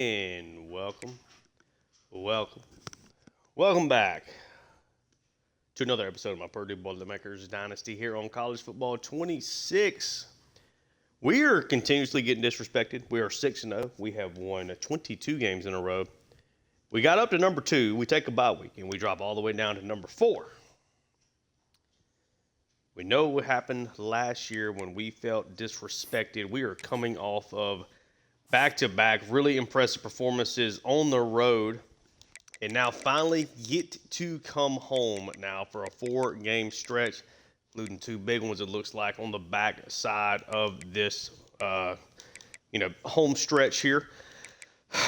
And welcome, welcome back to another episode of my Purdue Boilermakers Dynasty here on College Football 26. We are continuously getting disrespected. We are 6-0. We have won 22 games in a row. We got up to number 2. We take a bye week, and we drop all the way down to number 4. We know what happened last year when we felt disrespected. We are coming off of back-to-back really impressive performances on the road, and now finally get to come home now for a 4-game stretch, including 2 big ones, it looks like, on the back side of this home stretch here.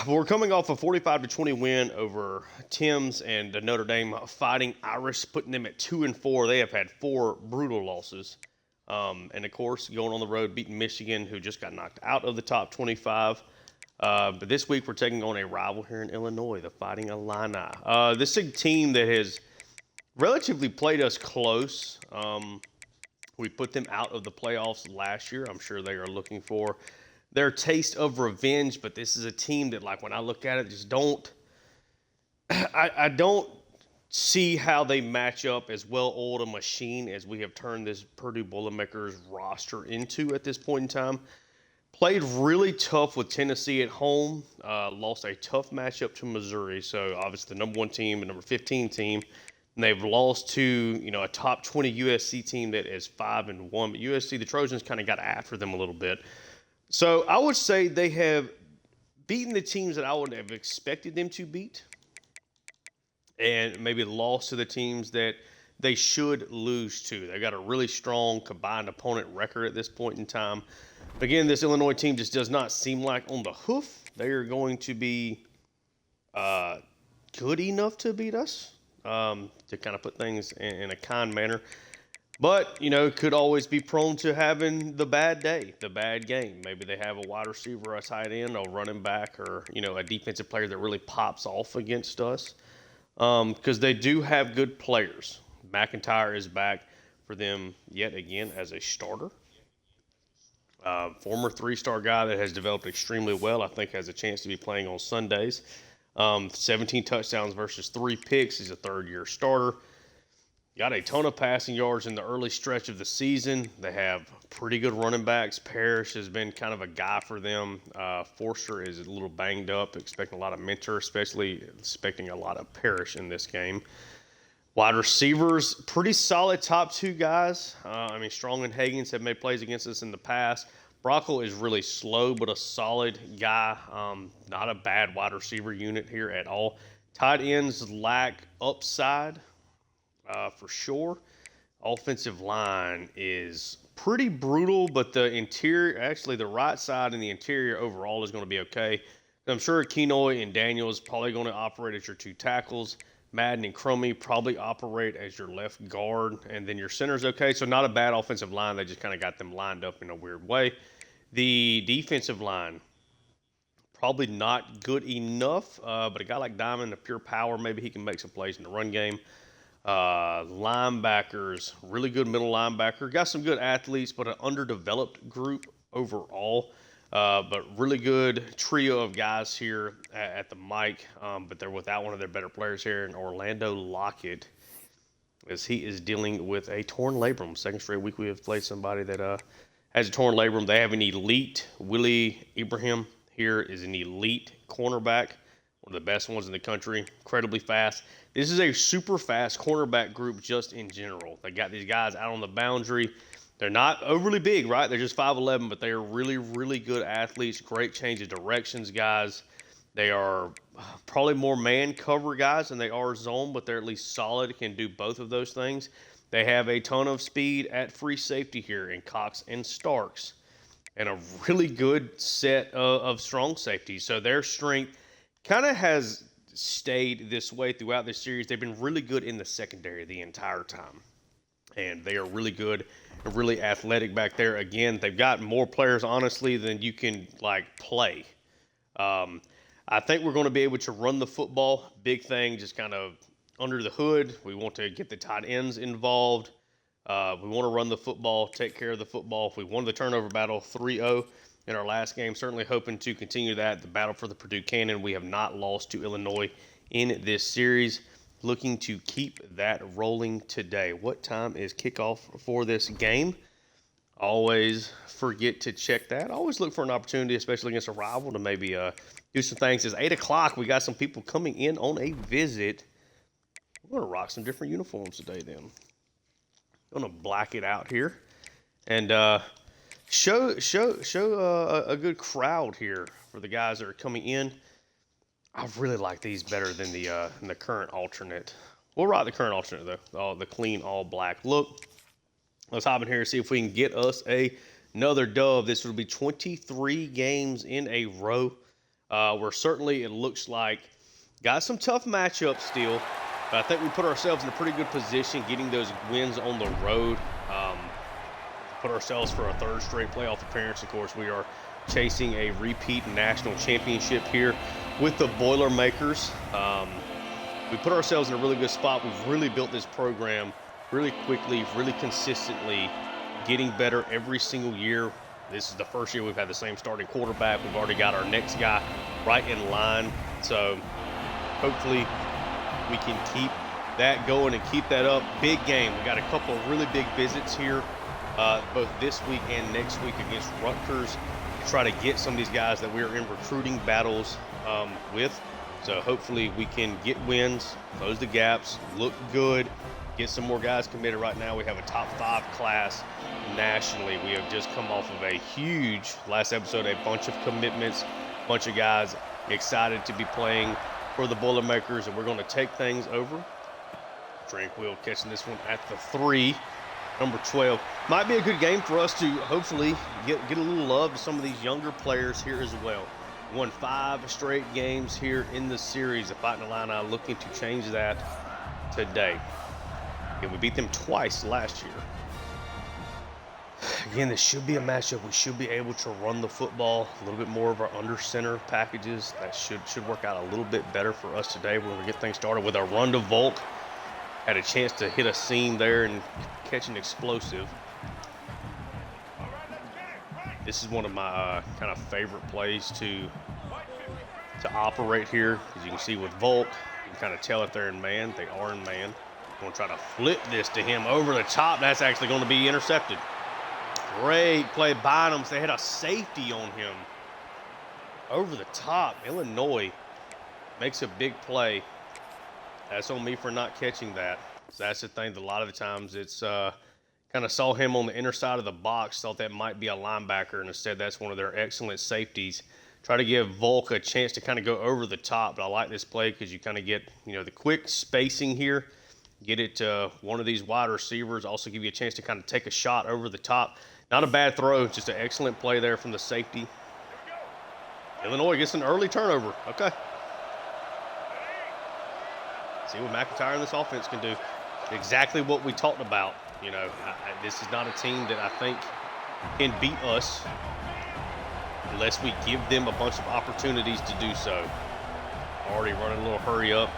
But we're coming off a 45-20 win over Tim's and the Notre Dame Fighting Irish, putting them at 2-4. They have had 4 brutal losses. And, of course, going on the road, beating Michigan, who just got knocked out of the top 25. But this week we're taking on a rival here in Illinois, the Fighting Illini. This is a team that has relatively played us close. We put them out of the playoffs last year. I'm sure they are looking for their taste of revenge. But this is a team that, like, when I look at it, just don't – I don't – see how they match up as well-oiled a machine as we have turned this Purdue Boilermakers roster into at this point in time. Played really tough with Tennessee at home. Lost a tough matchup to Missouri. So, obviously, the number 1 team and number 15 team. And they've lost to, a top 20 USC team that is 5-1. But USC, the Trojans, kind of got after them a little bit. So, I would say they have beaten the teams that I would have expected them to beat, and maybe lost to the teams that they should lose to. They've got a really strong combined opponent record at this point in time. Again, this Illinois team just does not seem like on the hoof they are going to be good enough to beat us, to kind of put things in a kind manner. But, could always be prone to having the bad day, the bad game. Maybe they have a wide receiver, a tight end, a running back, or, a defensive player that really pops off against us. Because they do have good players. McIntyre is back for them yet again as a starter. Former 3-star guy that has developed extremely well. I think has a chance to be playing on Sundays. 17 touchdowns versus 3 picks. He's a third-year starter. Got a ton of passing yards in the early stretch of the season. They have pretty good running backs. Parrish has been kind of a guy for them. Forster is a little banged up, expecting a lot of Mentor, especially expecting a lot of Parrish in this game. Wide receivers, pretty solid top 2 guys. Strong and Higgins have made plays against us in the past. Brockle is really slow, but a solid guy. Not a bad wide receiver unit here at all. Tight ends lack upside. For sure. Offensive line is pretty brutal, but the interior, actually the right side and the interior overall is going to be okay. I'm sure Kenoy and Daniel is probably going to operate as your 2 tackles. Madden and Crummy probably operate as your left guard, and then your center's okay. So not a bad offensive line. They just kind of got them lined up in a weird way. The defensive line, probably not good enough, but a guy like Diamond, a pure power, maybe he can make some plays in the run game. Linebackers, really good middle linebacker. Got some good athletes, but an underdeveloped group overall. But really good trio of guys here at the mic. But they're without one of their better players here in Orlando Lockett, as he is dealing with a torn labrum. Second straight week we have played somebody that has a torn labrum. They have an elite Willie Ibrahim here is an elite cornerback. One of the best ones in the country, incredibly fast. This is a super fast cornerback group just in general. They got these guys out on the boundary. They're not overly big, right? They're just 5'11", but they are really, really good athletes. Great change of directions guys. They are probably more man cover guys than they are zone, but they're at least solid, can do both of those things. They have a ton of speed at free safety here in Cox and Starks, and a really good set of strong safeties. So their strength kind of has stayed this way throughout this series. They've been really good in the secondary the entire time. And they are really good and really athletic back there. Again, they've got more players, honestly, than you can, play. I think we're going to be able to run the football. Big thing, just kind of under the hood. We want to get the tight ends involved. We want to run the football, take care of the football. If we won the turnover battle 3-0, in our last game. Certainly hoping to continue that. The battle for the Purdue Cannon. We have not lost to Illinois in this series. Looking to keep that rolling today. What time is kickoff for this game? Always forget to check that. Always look for an opportunity, especially against a rival, to maybe do some things. It's 8 o'clock. We got some people coming in on a visit. We're going to rock some different uniforms today then. I'm going to black it out here and show a good crowd here for the guys that are coming in. I really like these better than the current alternate. We'll rock the current alternate, though. The clean all black look. Let's hop in here and see if we can get us another dub. This will be 23 games in a row. Where certainly it looks like got some tough matchups still. But I think we put ourselves in a pretty good position getting those wins on the road. Put ourselves for a third straight playoff appearance. Of course, we are chasing a repeat national championship here with the Boilermakers. We put ourselves in a really good spot. We've really built this program really quickly, really consistently, getting better every single year. This is the first year we've had the same starting quarterback. We've already got our next guy right in line. So hopefully we can keep that going and keep that up. Big game. We got a couple of really big visits here, both this week and next week against Rutgers, to try to get some of these guys that we're in recruiting battles with. So hopefully we can get wins, close the gaps, look good, get some more guys committed. Right now we have a top 5 class nationally. We have just come off of a huge last episode, a bunch of commitments, a bunch of guys excited to be playing for the Boilermakers, and we're going to take things over. Tranquil catching this one at the 3, number 12. Might be a good game for us to hopefully get a little love to some of these younger players here as well. Won 5 straight games here in the series. The Fighting Illini looking to change that today. Yeah, we beat them twice last year. Again, this should be a matchup. We should be able to run the football, a little bit more of our under center packages. That should work out a little bit better for us today. We're going to get things started with our run to Volk. Had a chance to hit a seam there and catch an explosive. This is one of my kind of favorite plays to operate here. As you can see with Volk, you can kind of tell if they're in man. They are in man. I'm going to try to flip this to him over the top. That's actually going to be intercepted. Great play by them. They had a safety on him. Over the top. Illinois makes a big play. That's on me for not catching that. So that's the thing. A lot of the times it's kind of saw him on the inner side of the box, thought that might be a linebacker, and instead that's one of their excellent safeties. Try to give Volk a chance to kind of go over the top, but I like this play because you kind of get, the quick spacing here. Get it to one of these wide receivers. Also give you a chance to kind of take a shot over the top. Not a bad throw, just an excellent play there from the safety. Illinois gets an early turnover. Okay. See what McIntyre and this offense can do. Exactly what we talked about. This is not a team that I think can beat us unless we give them a bunch of opportunities to do so. Already running a little hurry up.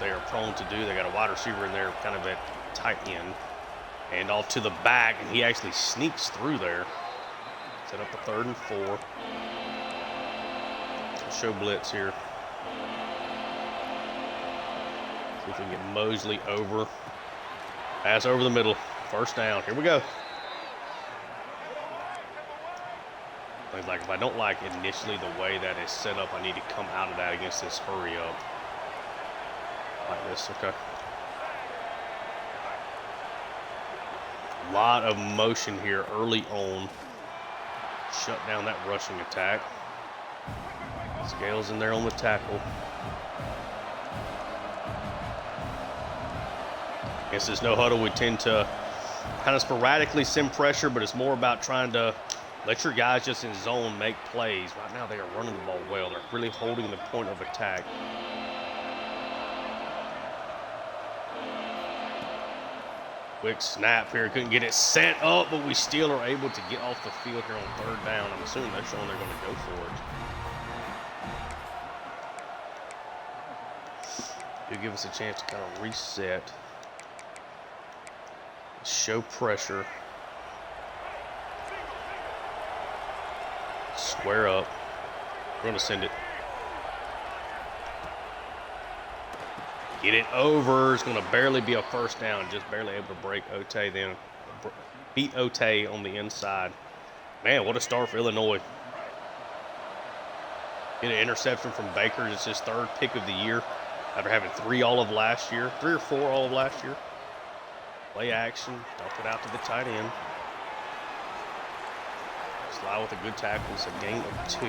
They are prone to do. They got a wide receiver in there kind of at tight end. And off to the back, and he actually sneaks through there. Set up a 3rd and 4. Show blitz here. See if we can get Mosley over. Pass over the middle. First down. Here we go. Things like if I don't like initially the way that is set up, I need to come out of that against this hurry up. Like this, okay. A lot of motion here early on. Shut down that rushing attack. Scales in there on the tackle. Against this no huddle, we tend to kind of sporadically send pressure, but it's more about trying to let your guys just in zone make plays. Right now, they are running the ball well. They're really holding the point of attack. Quick snap here. Couldn't get it set up, but we still are able to get off the field here on 3rd down. I'm assuming they're showing they're going to go for it. It'll give us a chance to kind of reset. Show pressure. Square up. We're going to send it. Get it over. It's going to barely be a first down. Just barely able to break Ote, then beat Ote on the inside. Man, what a start for Illinois. Get an interception from Baker. It's his third pick of the year after having 3 all of last year. 3 or 4 all of last year. Play action. Dump it out to the tight end. Slide with a good tackle. It's a gain of 2.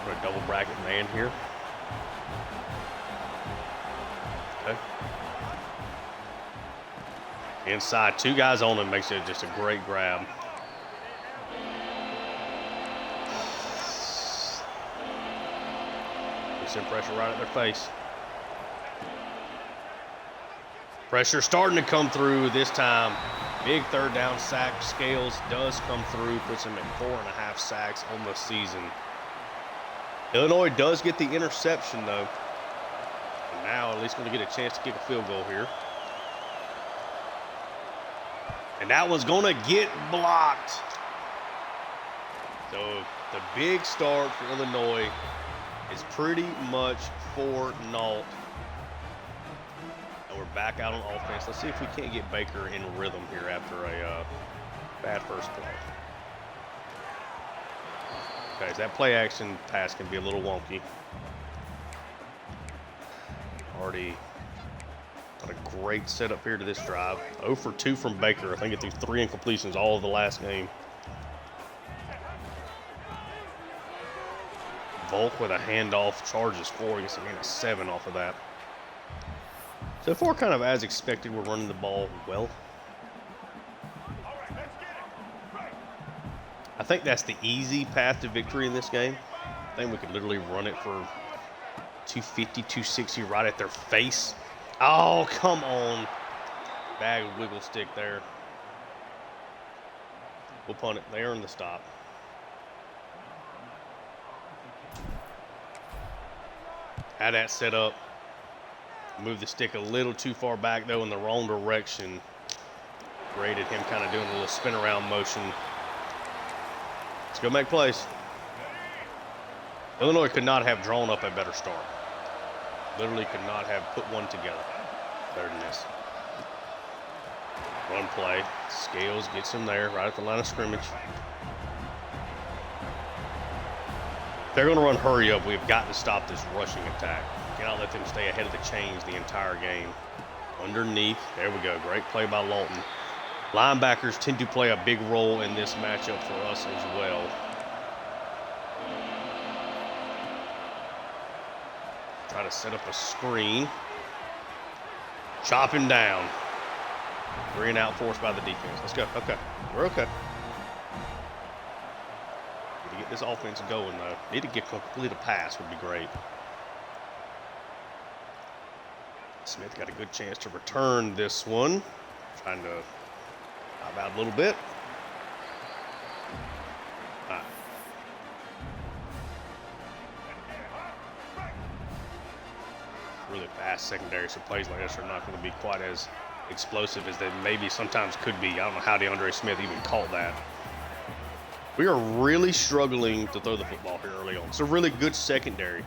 We're a double bracket man here. Okay. Inside, 2 guys on him makes it just a great grab. We send pressure right at their face. Pressure starting to come through this time. Big third down sack. Scales does come through, puts him at 4.5 sacks on the season. Illinois does get the interception though. And now at least going to get a chance to kick a field goal here. And that one's going to get blocked. So the big start for Illinois is pretty much 4-0. And we're back out on offense. Let's see if we can't get Baker in rhythm here after a bad first play. Okay, so that play action pass can be a little wonky. Already got a great setup here to this drive. 0 for 2 from Baker. I think it threw 3 incompletions all of the last game. Volk with a handoff, charges 4. Gets a gain of 7 off of that. So far, kind of as expected, we're running the ball well. I think that's the easy path to victory in this game. I think we could literally run it for 250, 260 right at their face. Oh, come on. Bag wiggle stick there. We'll punt it. They earn the stop. Had that set up. Moved the stick a little too far back, though, in the wrong direction. Rated him kind of doing a little spin around motion. Let's go make plays. Illinois could not have drawn up a better start. Literally could not have put one together better than this. Run play. Scales gets him there right at the line of scrimmage. If they're going to run hurry up, we've got to stop this rushing attack. Cannot let them stay ahead of the chains the entire game. Underneath. There we go. Great play by Lawton. Linebackers tend to play a big role in this matchup for us as well. Try to set up a screen. Chop him down. 3 and out forced by the defense. Let's go. Okay. We're okay. Need to get this offense going, though. Need to get complete a pass would be great. Smith got a good chance to return this one. Trying to hop out a little bit. All right. Really fast secondary, so plays like this are not going to be quite as explosive as they maybe sometimes could be. I don't know how DeAndre Smith even caught that. We are really struggling to throw the football here early on. It's a really good secondary.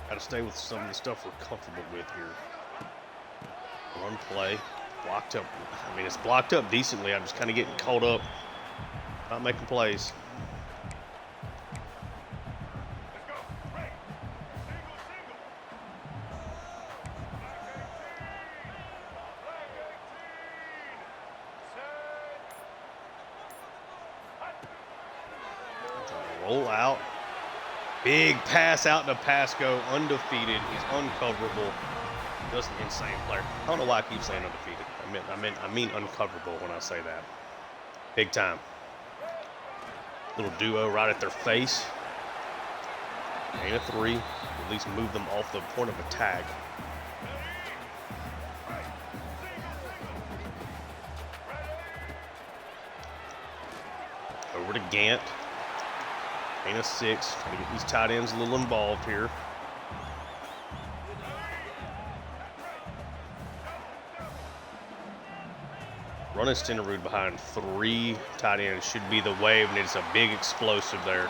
Got to stay with some of the stuff we're comfortable with here. Run play. Blocked up. I mean, it's blocked up decently. I'm just kind of getting caught up. Not making plays. Roll out. Big pass out to Pasco. Undefeated. He's uncoverable. Just an insane player. I don't know why I keep saying undefeated. I mean uncoverable when I say that. Big time. Little duo right at their face. Gain of 3. At least move them off the point of attack. Over to Gant. Gain of 6. Trying to get these tight ends a little involved here. Running Stenerud behind 3 tight ends should be the wave, and it's a big explosive there.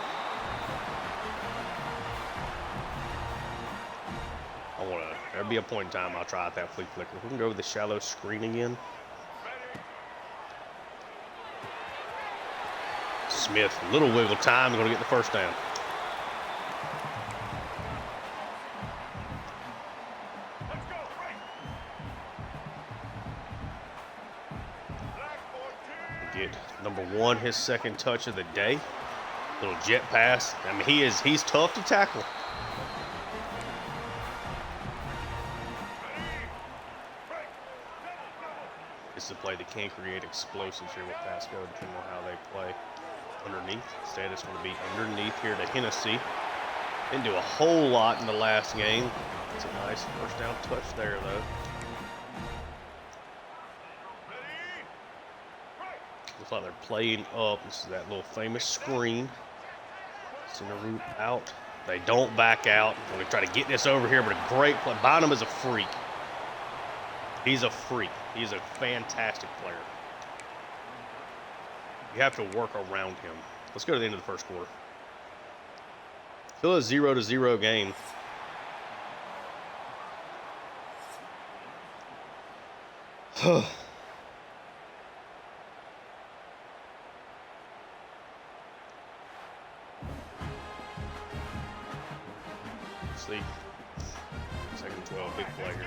There'll be a point in time I'll try out that flea flicker. We can go with the shallow screen again. Smith, little wiggle time, going to get the first down. Get number 1, his second touch of the day. Little jet pass. I mean, he's tough to tackle. This is a play that can create explosives here with pass go, depending on how they play. Underneath. Instead, it's going to be underneath here to Hennessy. Didn't do a whole lot in the last game. It's a nice first down touch there, though. Looks like they're playing up. This is that little famous screen. Center route out. They don't back out. I'm going to try to get this over here, but a great play. Bynum is a freak. He's a freak. He's a fantastic player. You have to work around him. Let's go to the end of the first quarter. Still a 0-0 game. See, second 12, big play here.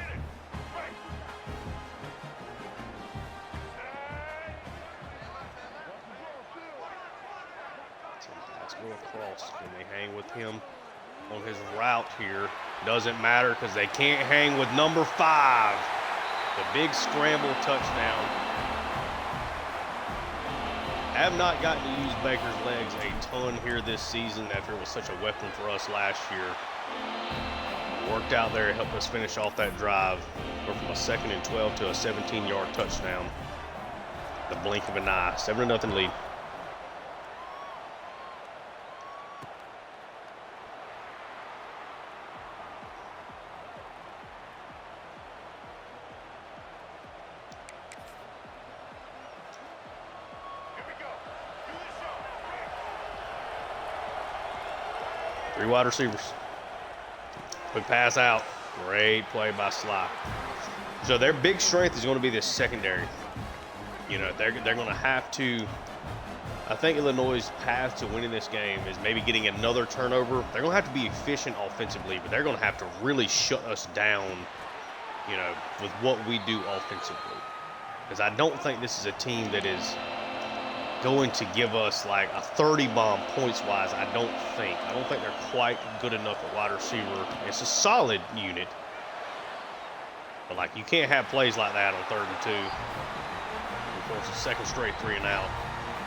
Go across. Can they hang with him on his route here? Doesn't matter because they can't hang with number 5. The big scramble touchdown. Have not gotten to use Baker's legs a ton here this season after it was such a weapon for us last year. Worked out there, helped us finish off that drive. Go from a 2nd and 12 to a 17-yard touchdown. The blink of an eye. 7-0 lead. Three wide receivers. Quick pass out. Great play by Sly. So their big strength is going to be this secondary. You know, they're going to have to. I think Illinois' path to winning this game is maybe getting another turnover. They're going to have to be efficient offensively, but they're going to have to really shut us down, you know, with what we do offensively. Because I don't think this is a team that is going to give us like a 30 bomb points-wise. I don't think they're quite good enough at wide receiver. It's a solid unit, but like you can't have plays like that on 3rd and 2. Of course, a second straight 3 and out.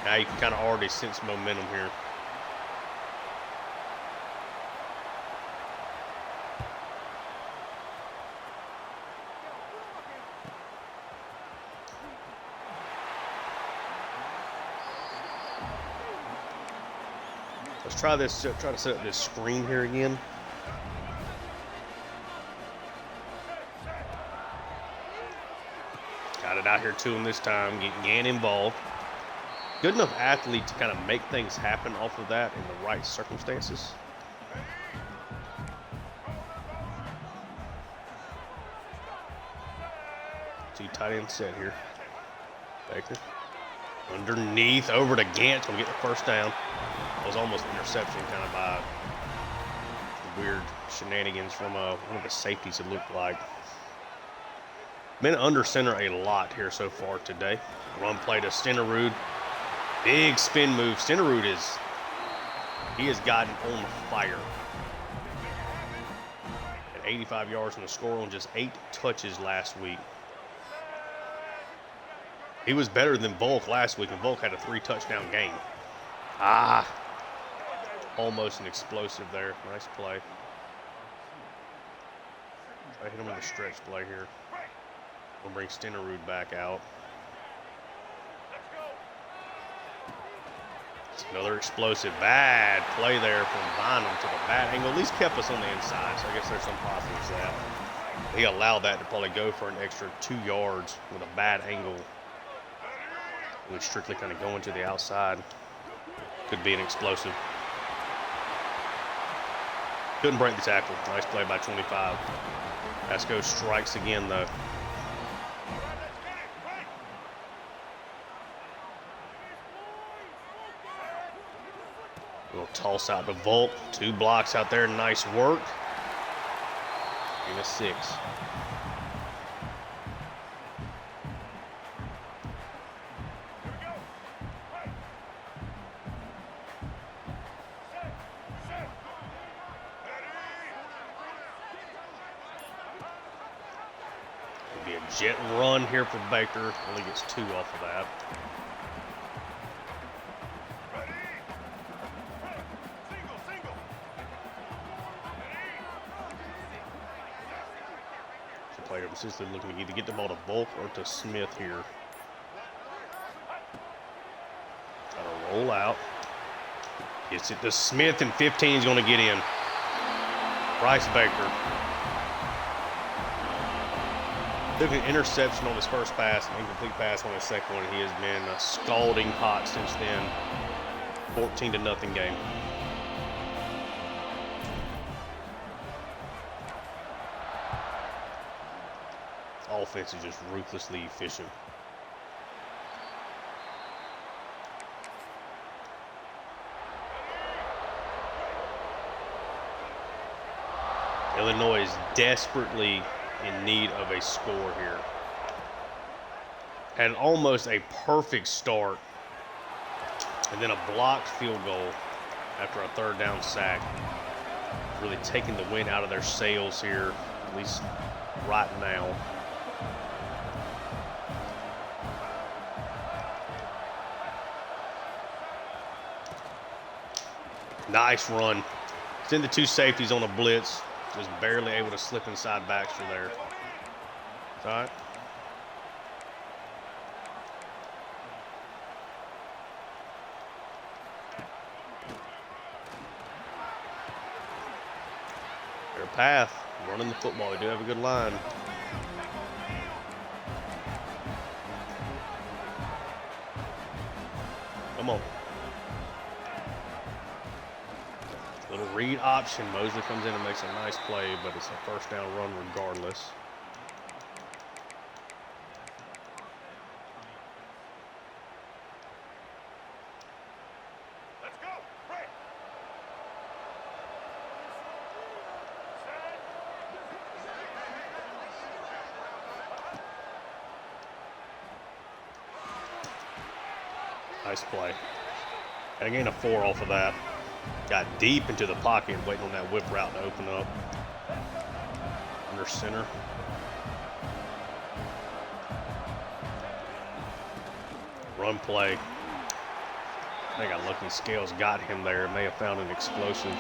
Now you can kind of already sense momentum here. Let's try this. Try to set up this screen here again. Got it out here to him this time. Getting Gann involved. Good enough athlete to kind of make things happen off of that in the right circumstances. Two tight end set here. Baker. Underneath, over to Gant. Going to get the first down. It was almost an interception kind of by weird shenanigans from one of the safeties, it looked like. Been under center a lot here so far today. Run play to Stenerud. Big spin move. Stenerud he has gotten on fire. At 85 yards in the score on just 8 touches last week. He was better than Volk last week, and Volk had a 3-touchdown game. Almost an explosive there. Nice play. I hit him in the stretch play here. We'll bring Stenerud back out. It's another explosive, bad play there from Bynum to the bad angle. At least kept us on the inside, so I guess there's some positives to that. He allowed that to probably go for an extra 2 yards with a bad angle Really strictly kind of going to the outside. Could be an explosive. Couldn't break the tackle. Nice play by 25. Vasco strikes again, though. Little toss out to Volk. 2 blocks out there. Nice work. And a 6. It'll be a jet run here for Baker. Only gets 2 off of that. Player consistently looking to either get the ball to Volk or to Smith here. Try to roll out. Gets it to Smith, and 15 is going to get in. Bryce Baker. Took an interception on his first pass, an incomplete pass on his second one. He has been scalding hot since then. 14-0 game. Offense is just ruthlessly efficient. Illinois is desperately in need of a score here. Had almost a perfect start, and then a blocked field goal after a 3rd down sack. Really taking the wind out of their sails here, at least right now. Nice run. Send the 2 safeties on a blitz. Just barely able to slip inside Baxter there. It's all right. Their path, running the football. They do have a good line. Come on. Little read option. Mosley comes in and makes a nice play, but it's a 1st down run regardless. Let's go. Break. Nice play. And again, a 4 off of that. Got deep into the pocket, waiting on that whip route to open up. Under center. Run play. I think a lucky Scales got him there. May have found an explosive.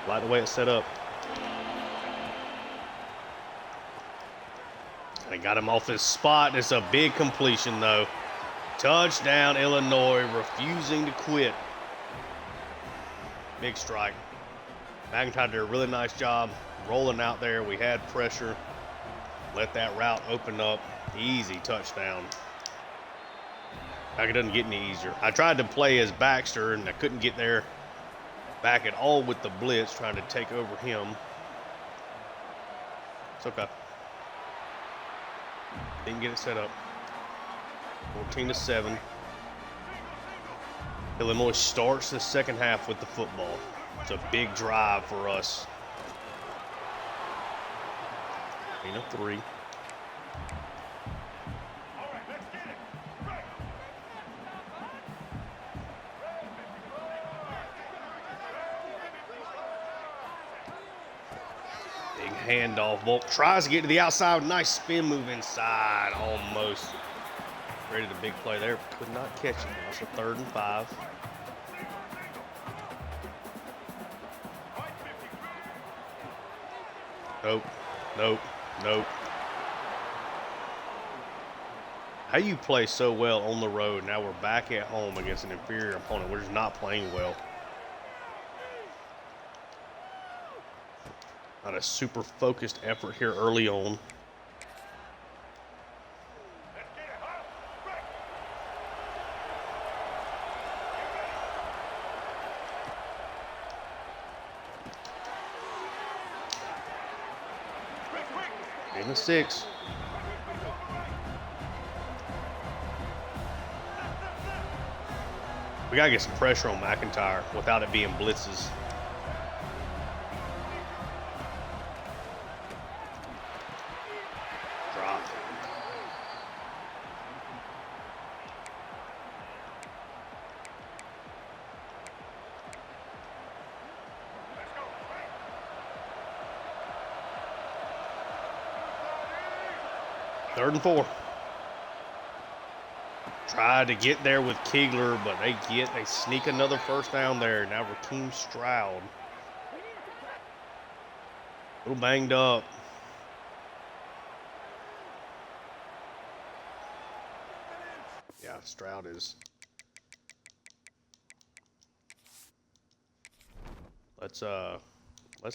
Like the way it's set up. They got him off his spot. It's a big completion, though. Touchdown, Illinois, refusing to quit. Big strike. McIntyre did a really nice job rolling out there. We had pressure. Let that route open up. Easy touchdown. Like it doesn't get any easier. I tried to play as Baxter, and I couldn't get there back at all with the blitz, trying to take over him. It's okay. Didn't get it set up. 14-7. Illinois starts the 2nd half with the football. It's a big drive for us. 3. Big handoff. Volk tries to get to the outside. Nice spin move inside. Almost. Created a big play there. Could not catch it. That's a 3rd and 5. Nope. Nope. Nope. How you play so well on the road? Now we're back at home against an inferior opponent. We're just not playing well. Not a super focused effort here early on. 2nd and 6. We got to get some pressure on McIntyre without it being blitzes. Drop. Third and 4. Tried to get there with Kegler, but they sneak another first down there. Now Raheem Stroud. A little banged up. Yeah, Stroud is. Let's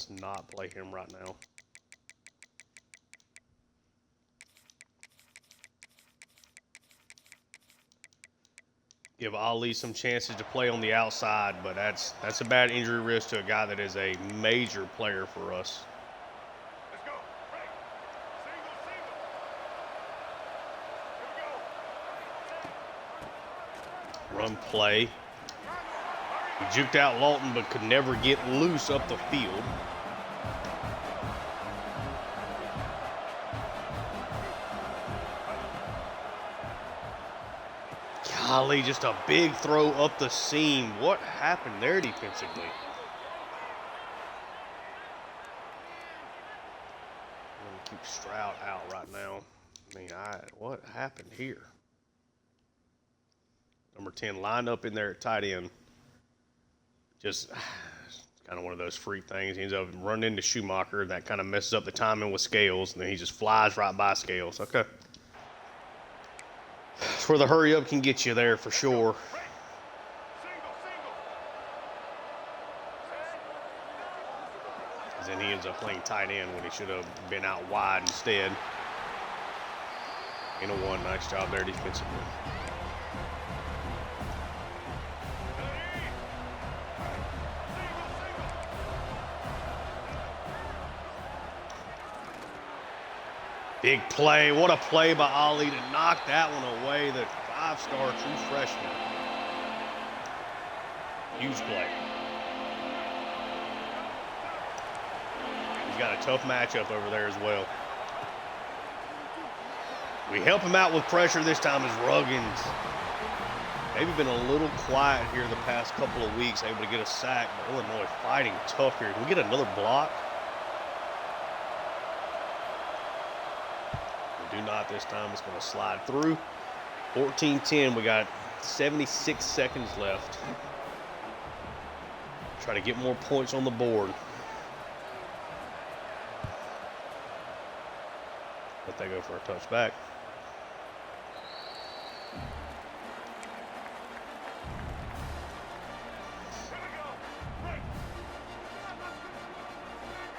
not play him right now. Give Ali some chances to play on the outside, but that's a bad injury risk to a guy that is a major player for us. Let's go. Right. Single. Run play. He juked out Lawton, but could never get loose up the field. Golly, just a big throw up the seam. What happened there defensively? I'm going to keep Stroud out right now. I mean, what happened here? Number 10 lined up in there at tight end. Just kind of one of those freak things. He ends up running into Schumacher. That kind of messes up the timing with Scales, and then he just flies right by Scales. Okay. That's where the hurry up can get you there for sure. Because then he ends up playing tight end when he should have been out wide instead. And a 1, nice job there defensively. Big play. What a play by Ali to knock that one away. The 5-star true freshman. Huge play. He's got a tough matchup over there as well. We help him out with pressure this time is Ruggins. Maybe been a little quiet here the past couple of weeks, able to get a sack, but Illinois fighting tough here. Can we get another block? Do not this time. It's going to slide through. 14-10. We got 76 seconds left. Try to get more points on the board. Let that go for a touchback.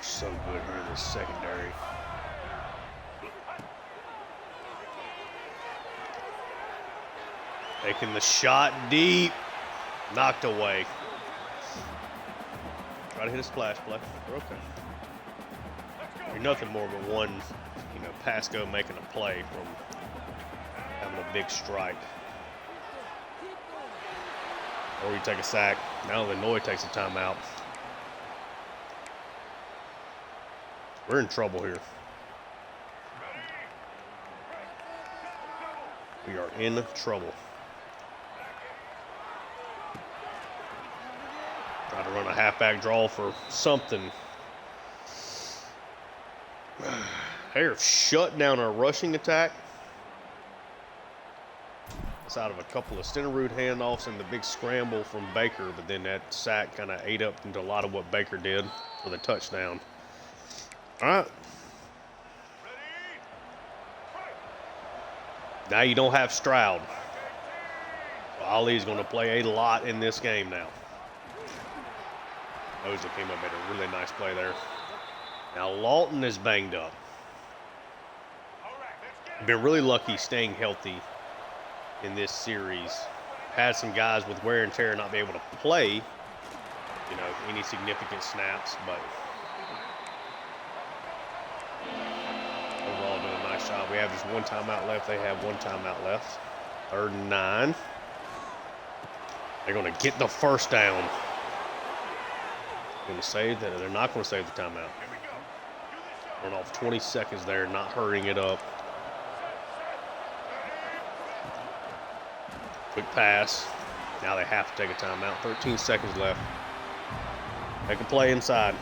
So good here in the secondary. Taking the shot deep, knocked away. Try to hit a splash play. We're okay. You're nothing more but one, pass go making a play from having a big strike. Or you take a sack. Now Illinois takes a timeout. We're in trouble here. We are in trouble. Try to run a halfback draw for something. They have shut down our rushing attack. It's out of a couple of Stenerud handoffs and the big scramble from Baker, but then that sack kind of ate up into a lot of what Baker did for the touchdown. All right. Now you don't have Stroud. Ali's going to play a lot in this game now. Mosley came up, made a really nice play there. Now Lawton is banged up. Been really lucky staying healthy in this series. Had some guys with wear and tear not be able to play, any significant snaps, but overall shot. We have just one timeout left. They have one timeout left. 3rd and 9. They're going to get the first down. Going to save that. They're not going to save the timeout. Run off 20 seconds there, not hurrying it up. Quick pass. Now they have to take a timeout. 13 seconds left. They can play inside.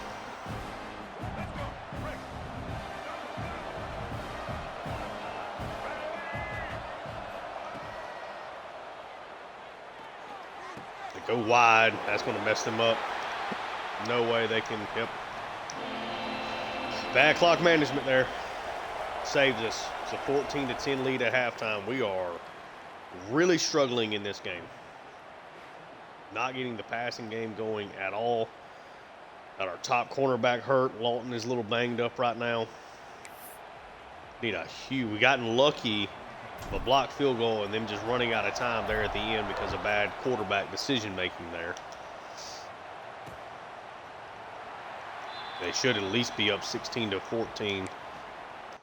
They go wide. That's going to mess them up. No way they can. Yep. Bad clock management there. Saves us. It's a 14-10 lead at halftime. We are really struggling in this game. Not getting the passing game going at all. Got our top cornerback hurt. Lawton is a little banged up right now. Need a huge. We gotten lucky of a blocked field goal and them just running out of time there at the end because of bad quarterback decision making there. They should at least be up 16-14.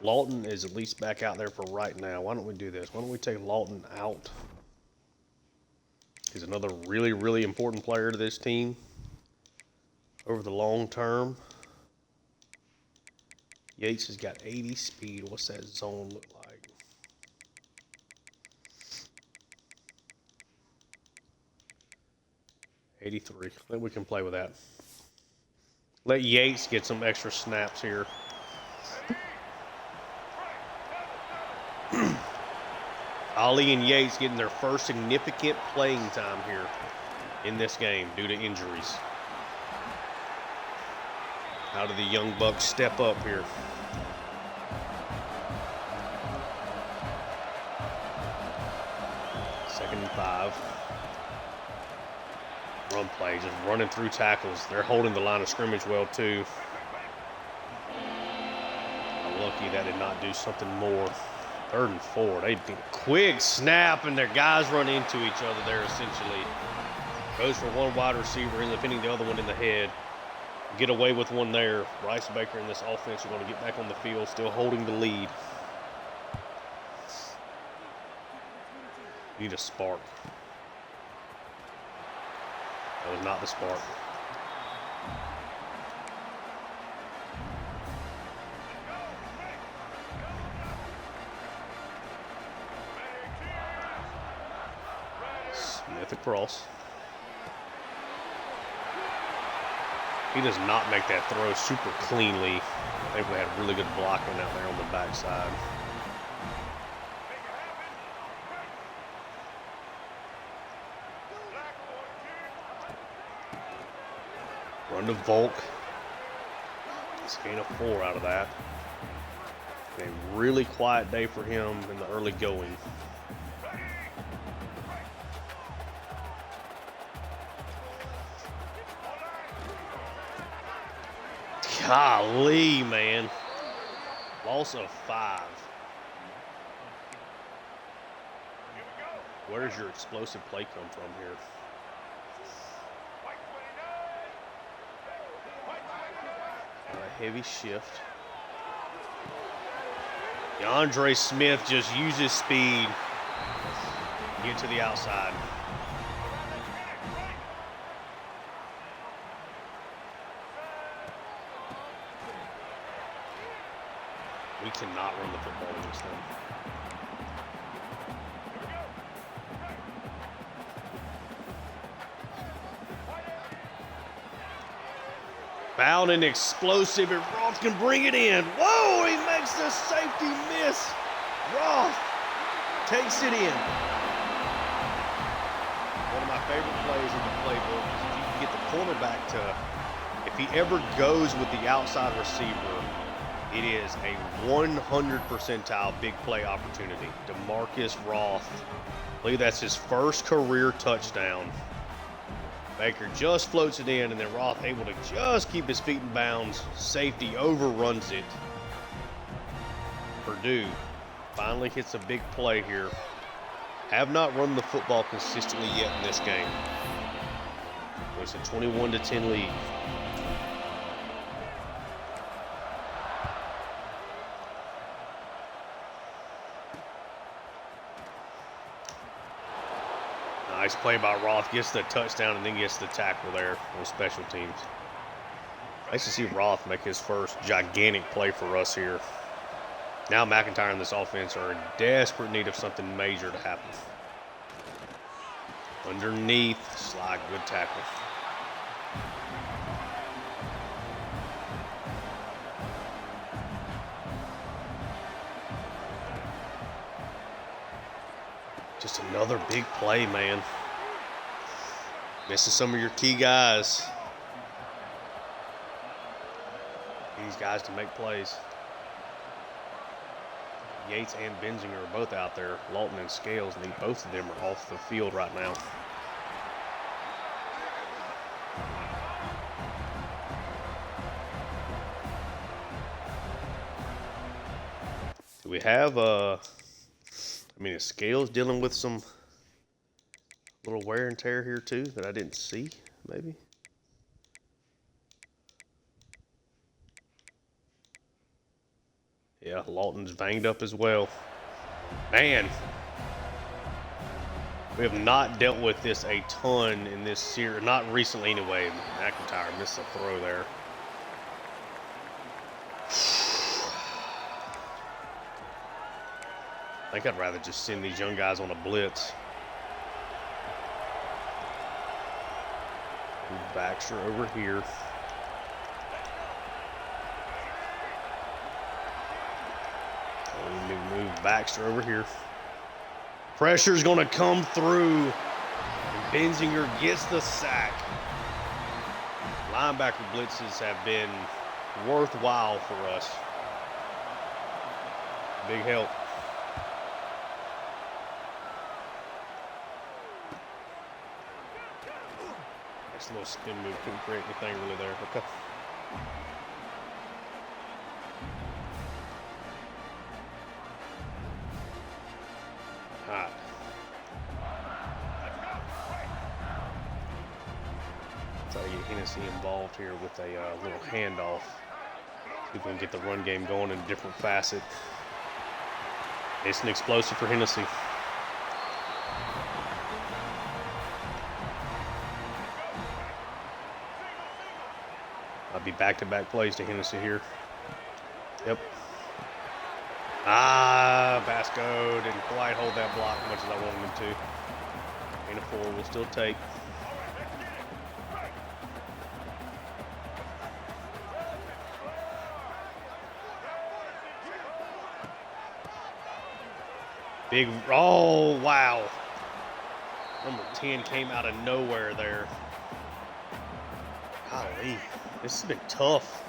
Lawton is at least back out there for right now. Why don't we do this? Why don't we take Lawton out? He's another really, really important player to this team over the long term. Yates has got 80 speed. What's that zone look like? $83. I think we can play with that. Let Yates get some extra snaps here. Ali and Yates getting their first significant playing time here in this game due to injuries. How do the young bucks step up here? Second and 5. Run play, just running through tackles. They're holding the line of scrimmage well too. Lucky that did not do something more. 3rd and 4. They did a quick snap and their guys run into each other there essentially. Goes for one wide receiver, ends up hitting the other one in the head. Get away with one there. Rice Baker and this offense are going to get back on the field, still holding the lead. Need a spark. That was not the spark. Smith across. He does not make that throw super cleanly. I think we had really good blocking out there on the backside. Run to Volk. Let's gain a 4 out of that. A really quiet day for him in the early going. Golly, man. Loss of 5. Where does your explosive play come from here? A heavy shift. DeAndre Smith just uses speed. Get to the outside. We cannot run the football against them. Foul and explosive, and Roth can bring it in. Whoa, he makes the safety miss. Roth takes it in. One of my favorite plays in the playbook is if you can get the cornerback to, if he ever goes with the outside receiver, it is a 100 percentile big play opportunity. DeMarcus Roth, I believe that's his first career touchdown. Baker just floats it in, and then Roth able to just keep his feet in bounds. Safety overruns it. Purdue finally hits a big play here. Have not run the football consistently yet in this game. It's a 21-10 lead. Nice play by Roth. Gets the touchdown and then gets the tackle there on special teams. Nice to see Roth make his first gigantic play for us here. Now McIntyre and this offense are in desperate need of something major to happen. Underneath, slide, good tackle. Just another big play, man. Missing some of your key guys. These guys to make plays. Yates and Benzinger are both out there. Lawton and Scales, and both of them are off the field right now. Do we have is Scales dealing with some little wear and tear here too that I didn't see, maybe? Yeah, Lawton's banged up as well. Man, we have not dealt with this a ton in this series, not recently anyway. McIntyre missed a throw there. I think I'd rather just send these young guys on a blitz. Move Baxter over here. Move Baxter over here. Pressure's going to come through. And Benzinger gets the sack. Linebacker blitzes have been worthwhile for us. Big help. Nice little spin move. Couldn't create anything really there. Okay. Hot. Try to get Hennessy involved here with a little handoff. See if we can get the run game going in a different facet. It's an explosive for Hennessy. I'll be back-to-back plays to Hennessy here. Yep. Basco didn't quite hold that block as much as I wanted him to. And a 4 will still take. Big, oh, wow. Number 10 came out of nowhere there. Golly, this has been tough.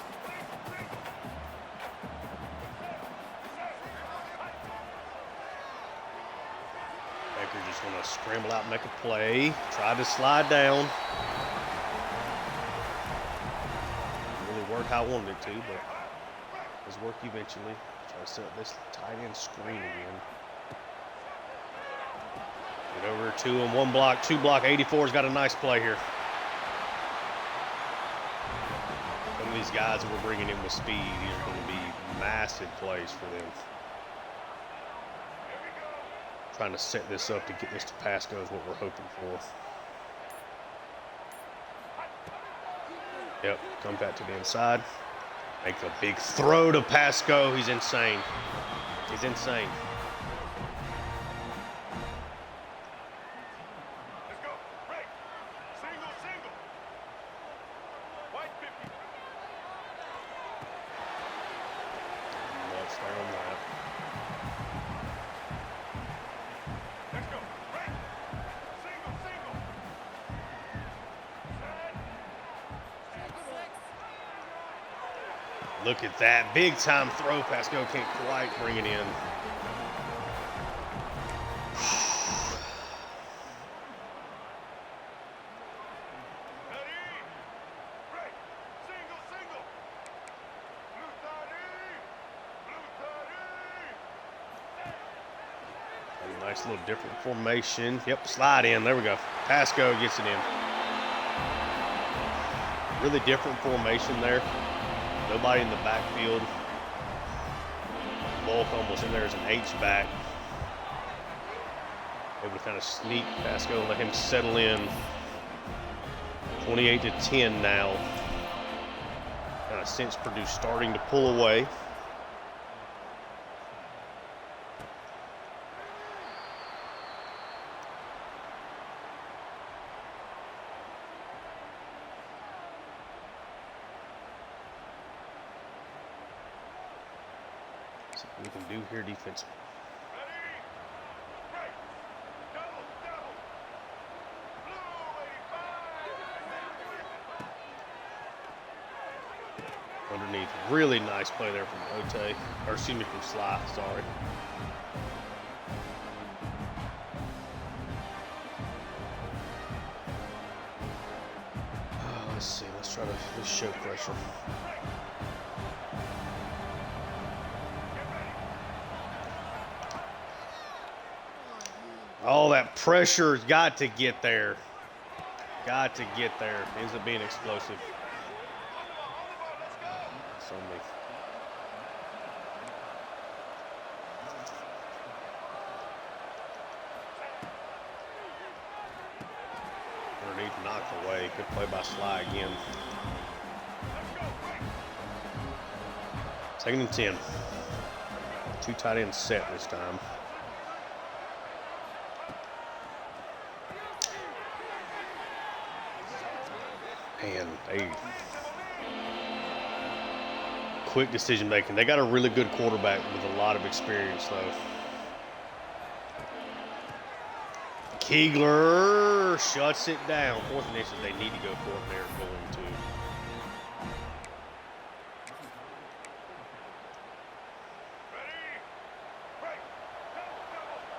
Baker just want to scramble out and make a play. Tried to slide down. Didn't really work how I wanted it to, but it was work eventually. Try to set up this tight end screen again. Get over 2 and 1 block, 2 block. 84's got a nice play here. Some of these guys that we're bringing in with speed, these are going to be massive plays for them. Trying to set this up to get this to Pasco is what we're hoping for. Yep, come back to the inside. Make a big throw to Pasco. He's insane. He's insane. Let's go. Break. Single, single. White 50. Let's start on that. Let's go. Break. Single, single. Look at that. Big time throw. Pasco can't quite bring it in. Break. Single, single. Blue 30. Blue 30. Nice little different formation. Yep, slide in. There we go. Pasco gets it in. Really different formation there. Nobody in the backfield. Bulk almost in there as an H-back. Able to kind of sneak Pasco, let him settle in. 28-10 now. Kind of sense Purdue starting to pull away. See what we can do here defensively. Underneath, really nice play there from Ote, or excuse me, from Sly, sorry. Let's see, let's try to show pressure. Oh, that pressure's got to get there. Got to get there. Ends up being explosive. On me. Underneath, knocked away. Good play by Sly again. 2nd and 10. 2 tight ends set this time. Man, quick decision making. They got a really good quarterback with a lot of experience, though. Keegler shuts it down. 4th and inches, they need to go for it. They're going to.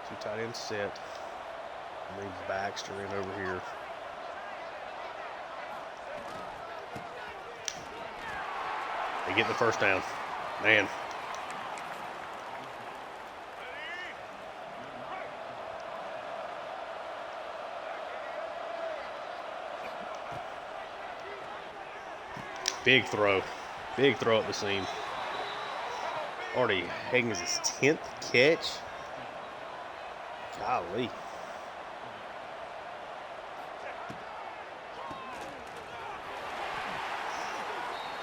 Two tight ends set. Bring Baxter in over here. They get the first down. Man. Big throw. Big throw at the seam. Already Higgins' 10th catch. Golly.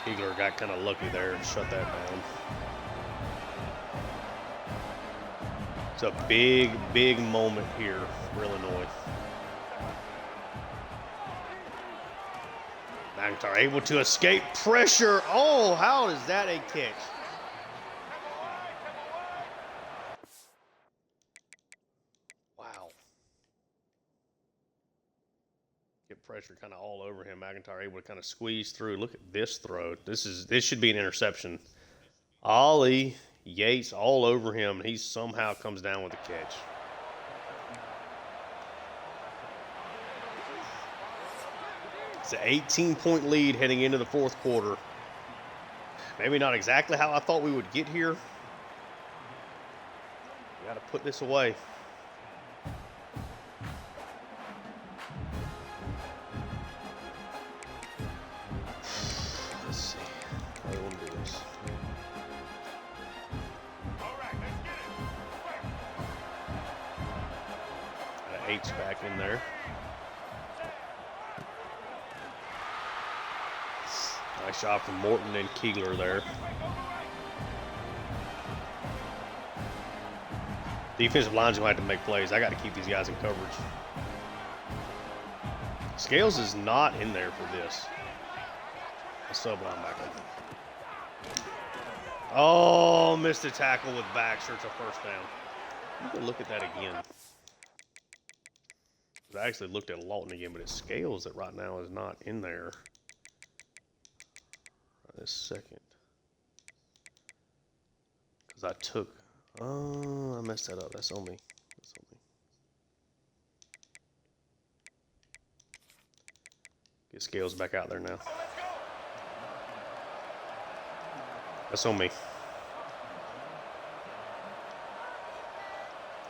Keegler got kind of lucky there and shut that down. It's a big, big moment here for Illinois. McIntyre able to escape pressure. Oh, how is that a catch? Wow. Get pressure kind of all over him. McIntyre able to kind of squeeze through. Look at this throw. This should be an interception. Ollie Yates all over him. He somehow comes down with a catch. It's an 18-point lead heading into the 4th quarter. Maybe not exactly how I thought we would get here. We got to put this away. Let's see how we want to do this. Got an H back in there. Nice shot from Morton and Keegler there. Defensive line's going to have to make plays. I got to keep these guys in coverage. Scales is not in there for this. A sub linebacker. Oh, missed a tackle with Baxter. It's a first down. You can look at that again. I actually looked at Lawton again, but it's Scales that right now is not in there. This second, because I took. Oh, I messed that up. That's on me. That's on me. Get Scales back out there now. That's on me.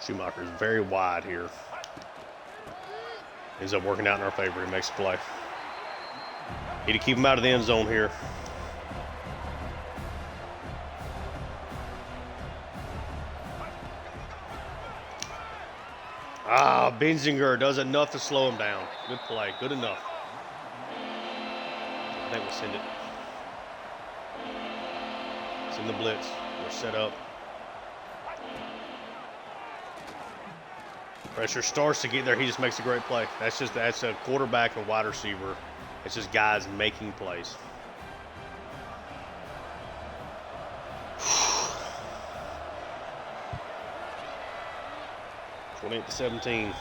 Schumacher is very wide here. Ends up working out in our favor. He makes a play. Need to keep him out of the end zone here. Ah, Benzinger does enough to slow him down. Good play. Good enough. I think we'll send it. Send the blitz. We're set up. Pressure starts to get there. He just makes a great play. That's a quarterback and wide receiver. It's just guys making plays. (28-17).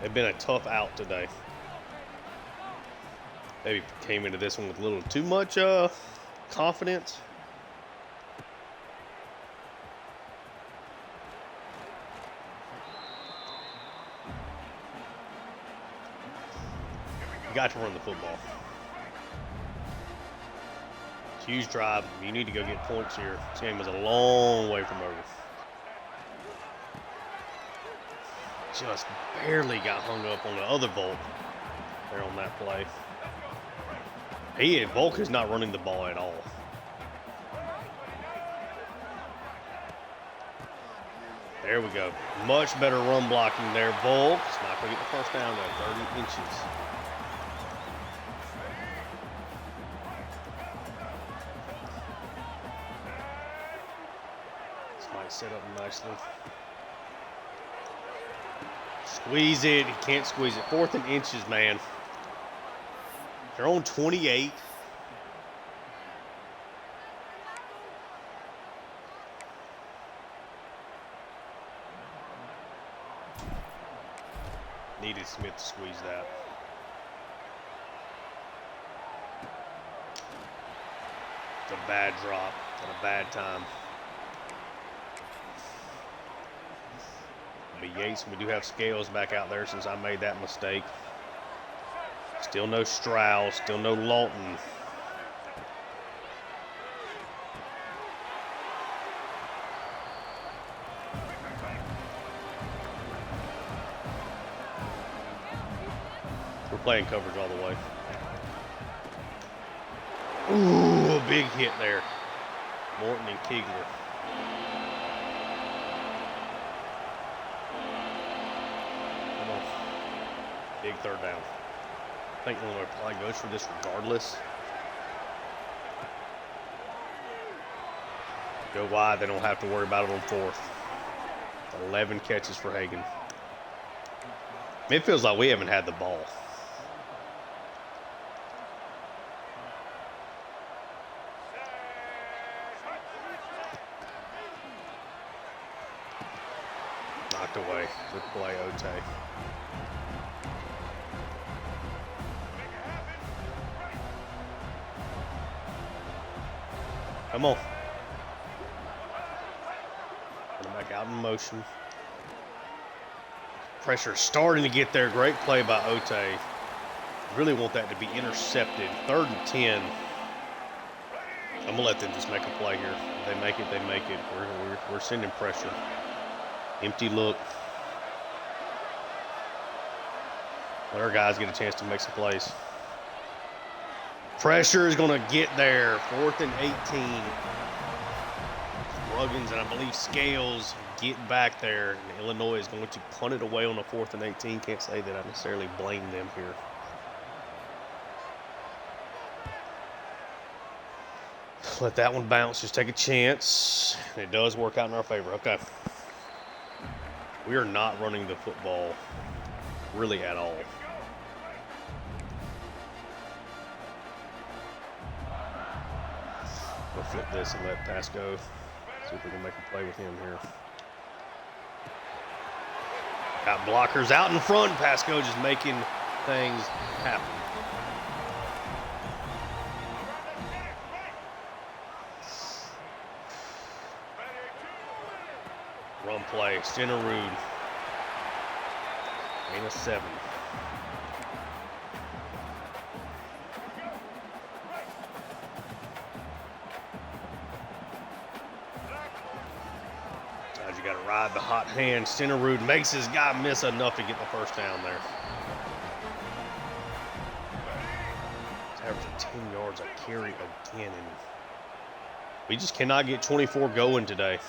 They've been a tough out today. Maybe came into this one with a little too much confidence. You got to run the football. Huge drive. You need to go get points here. This game is a long way from over. Just barely got hung up on the other Volk there on that play. Volk is not running the ball at all. There we go. Much better run blocking there. Volk is not going to get the first down though. 30 inches. This might set up nicely. Squeeze it. He can't squeeze it. 4th and inches, man. They're on 28. Needed Smith to squeeze that. It's a bad drop at a bad time. But Yates, we do have Scales back out there since I made that mistake. Still no Strauss, still no Lawton. We're playing coverage all the way. Ooh, a big hit there. Morton and Kegler. Big 3rd down. I think Illinois probably goes for this regardless. Go wide, they don't have to worry about it on 4th. 11 catches for Hagan. It feels like we haven't had the ball. Knocked away. Good play, Otay. Come on. Put him back out in motion. Pressure starting to get there. Great play by Otay. Really want that to be intercepted. 3rd and 10. I'm going to let them just make a play here. If they make it, they make it. We're sending pressure. Empty look. Let our guys get a chance to make some plays. Pressure is going to get there. 4th and 18. Ruggins and I believe Scales get back there. And Illinois is going to punt it away on the 4th and 18. Can't say that I necessarily blame them here. Let that one bounce. Just take a chance. And it does work out in our favor. Okay. We are not running the football really at all. We'll flip this and let pass go. See if we can make a play with him here. Got blockers out in front. Pasco just making things happen. Run play. Stenerud. Gain of 7. You got to ride the hot hand. Stenerud makes his guy miss enough to get the first down there. He's averaging 10 yards a carry again, and we just cannot get 24 going today.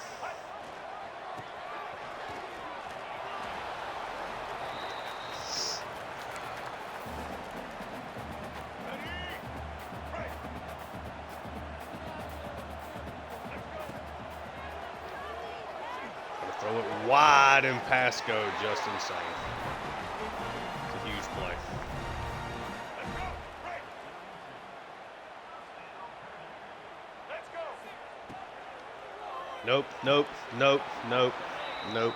sliding pass go, just insane. It's a huge play. Let's go. Right. Let's go. Nope, nope, nope, nope, nope.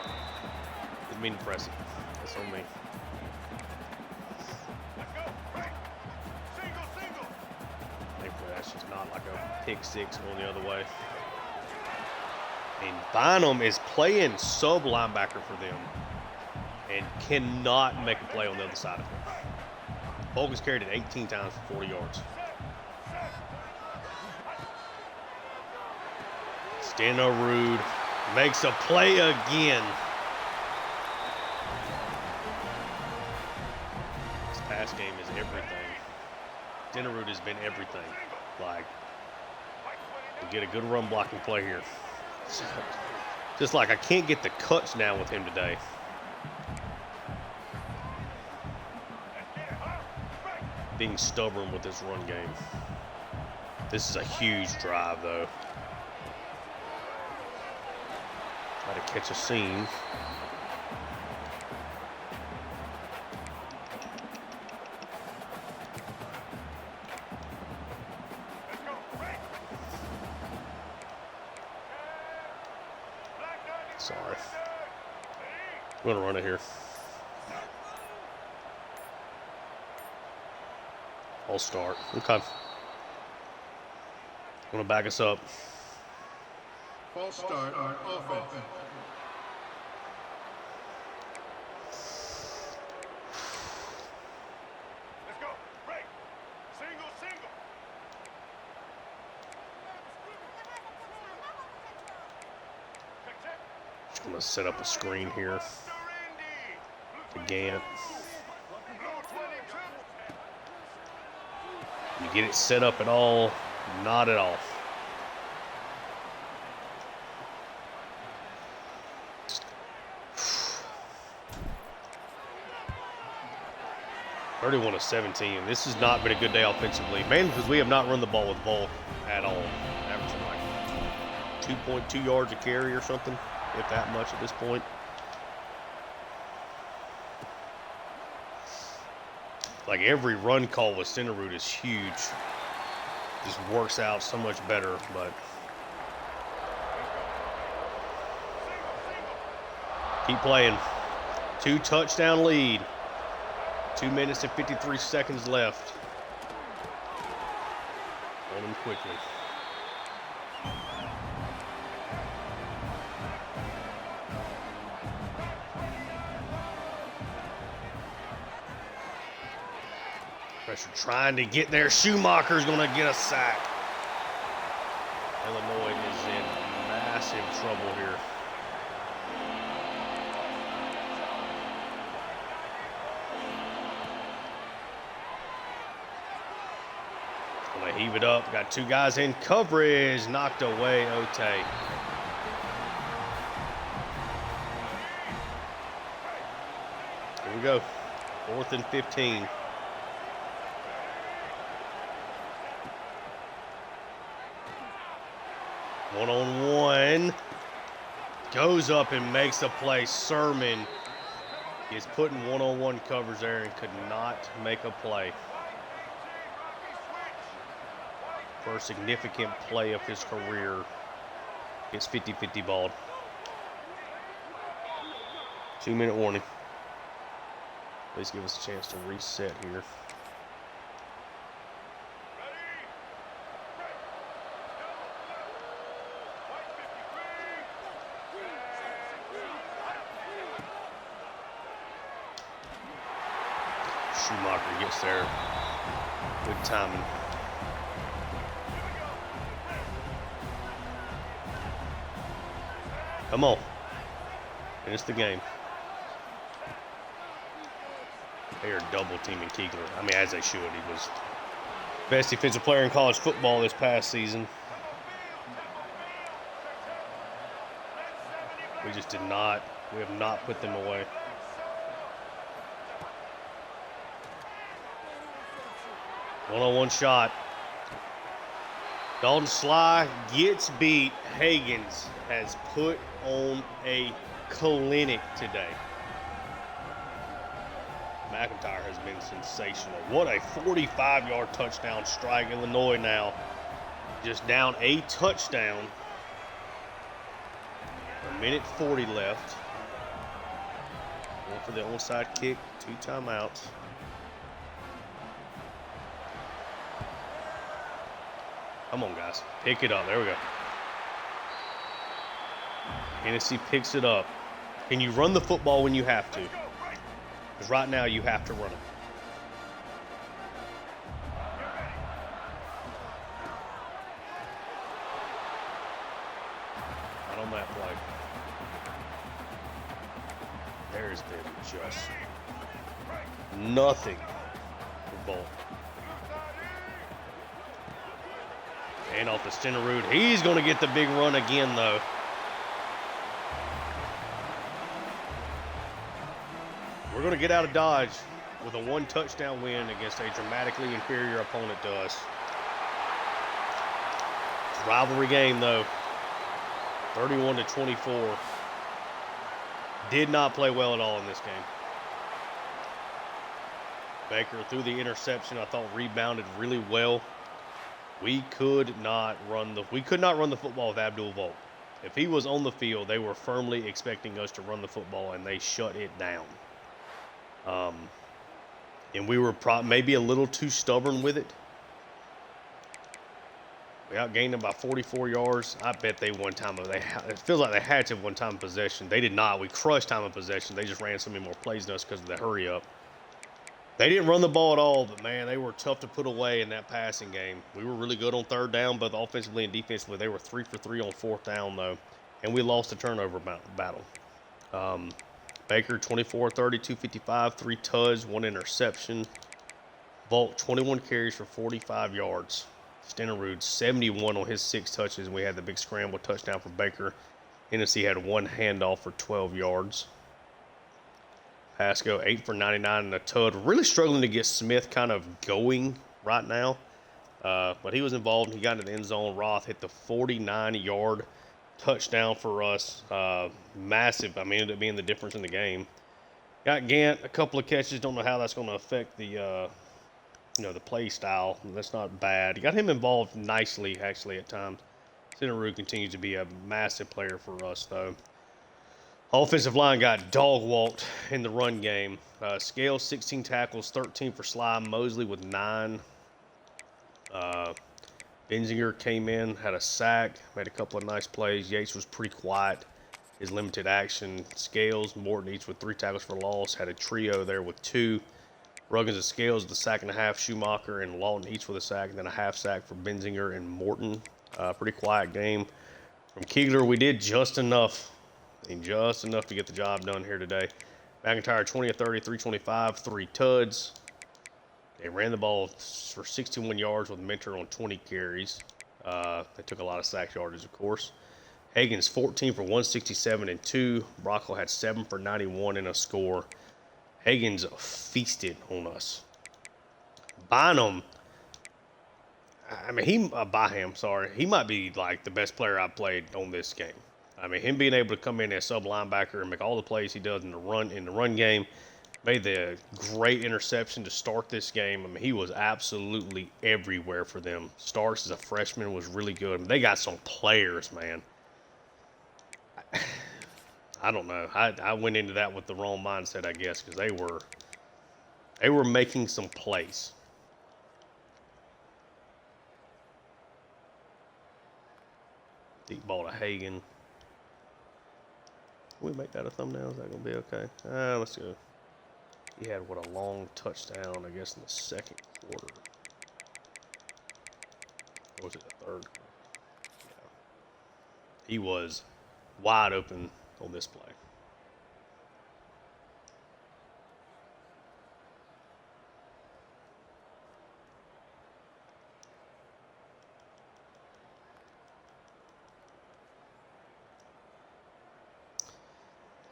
Didn't mean to press it. That's on me. Let's go. Right. Single, single. Thankfully, that's just not like a pick six going the other way. And Bynum is playing sub linebacker for them and cannot make a play on the other side of him. Polk has carried it 18 times for 40 yards. Steno Rude makes a play again. This pass game is everything. Steno Rude has been everything. Like, we get a good run blocking play here. Just like I can't get the cuts down with him today. Being stubborn with this run game. This is a huge drive though. Try to catch a seam. Sorry. I'm gonna run it here. I'll start. Okay. I'm gonna back us up. False start on offense. Let's go. Right. Single, single. Check, check. Just gonna set up a screen here. The Gant. You get it set up at all? Not at all. (31-17). This has not been a good day offensively, mainly because we have not run the ball with Volk at all. Averaging like 2.2 yards a carry or something, if that much at this point. Like every run call with Centerroot is huge. Just works out so much better, but keep playing. 2 touchdown lead. 2 minutes and 53 seconds left. On them quickly. Pressure trying to get there. Schumacher's going to get a sack. Illinois is in massive trouble here. Going to heave it up. Got 2 guys in coverage. Knocked away Ote. Here we go. 4th and 15. One-on-one. Goes up and makes a play. Sermon is putting one-on-one covers there and could not make a play. First significant play of his career. Gets 50-50 balled. 2-minute warning. Please give us a chance to reset here. Schumacher gets there. Good timing. Come on. Finish the game. They are double teaming Keegler. I mean, as they should. He was best defensive player in college football this past season. We just did not. We have not put them away. One-on-one shot. Dalton Sly gets beat. Hagens has put on a clinic today. McIntyre has been sensational. What a 45-yard touchdown strike. Illinois now just down a touchdown. A minute 40 left. Going for the onside kick, 2 timeouts. Come on, guys. Pick it up. There we go. Tennessee picks it up. Can you run the football when you have to? Because right now you have to run it. Not on that play. There's been just nothing for Bolt. And off the Stenerud. He's going to get the big run again, though. We're going to get out of Dodge with a 1-touchdown win against a dramatically inferior opponent to us. It's a rivalry game, though. 31-24. Did not play well at all in this game. Baker threw the interception. I thought rebounded really well. We could not run the football with Abdul Volt. If he was on the field, they were firmly expecting us to run the football, and they shut it down. And we were maybe a little too stubborn with it. We outgained them by 44 yards. I bet they won time of it feels like they had to have won time of possession. They did not. We crushed time of possession. They just ran so many more plays than us because of the hurry up. They didn't run the ball at all, but man, they were tough to put away in that passing game. We were really good on 3rd down, both offensively and defensively. They were 3 for 3 on 4th down though, and we lost the turnover battle. Baker 24, 30, 255, 3 tuds, 1 interception. Volt 21 carries for 45 yards. Stenerud 71 on his 6 touches. We had the big scramble touchdown for Baker. Tennessee had 1 handoff for 12 yards. Pasco 8 for 99 and a tud. Really struggling to get Smith kind of going right now. But he was involved. He got into the end zone. Roth hit the 49-yard touchdown for us. Massive. I mean, ended up being the difference in the game. Got Gant a couple of catches. Don't know how that's going to affect the the play style. That's not bad. You got him involved nicely, actually, at times. Stenerud continues to be a massive player for us, though. Offensive line got dog-walked in the run game. Scales, 16 tackles, 13 for Sly. Mosley with 9. Benzinger came in, had a sack, made a couple of nice plays. Yates was pretty quiet. His limited action. Scales, Morton each with 3 tackles for loss. Had a trio there with 2. Ruggins and Scales with a sack and a half. Schumacher and Lawton each with a sack, and then a half sack for Benzinger and Morton. Pretty quiet game. From Kegler, we did just enough. Just enough to get the job done here today. McIntyre 20 of 30, 325, 3 tuds. They ran the ball for 61 yards with Mentor on 20 carries. They took a lot of sack yardage, of course. Hagen's 14 for 167 and 2. Brockle had 7 for 91 and a score. Hagen's feasted on us. Bynum, he might be like the best player I've played on this game. I mean, him being able to come in as sub linebacker and make all the plays he does in the run game, made the great interception to start this game. I mean, he was absolutely everywhere for them. Starks as a freshman was really good. I mean, they got some players, man. I don't know. I went into that with the wrong mindset, I guess, because they were making some plays. Deep ball to Hagen. Can we make that a thumbnail? Is that going to be okay? Let's go. He had, a long touchdown, I guess, in the 2nd quarter. Or was it the 3rd? Yeah. He was wide open on this play.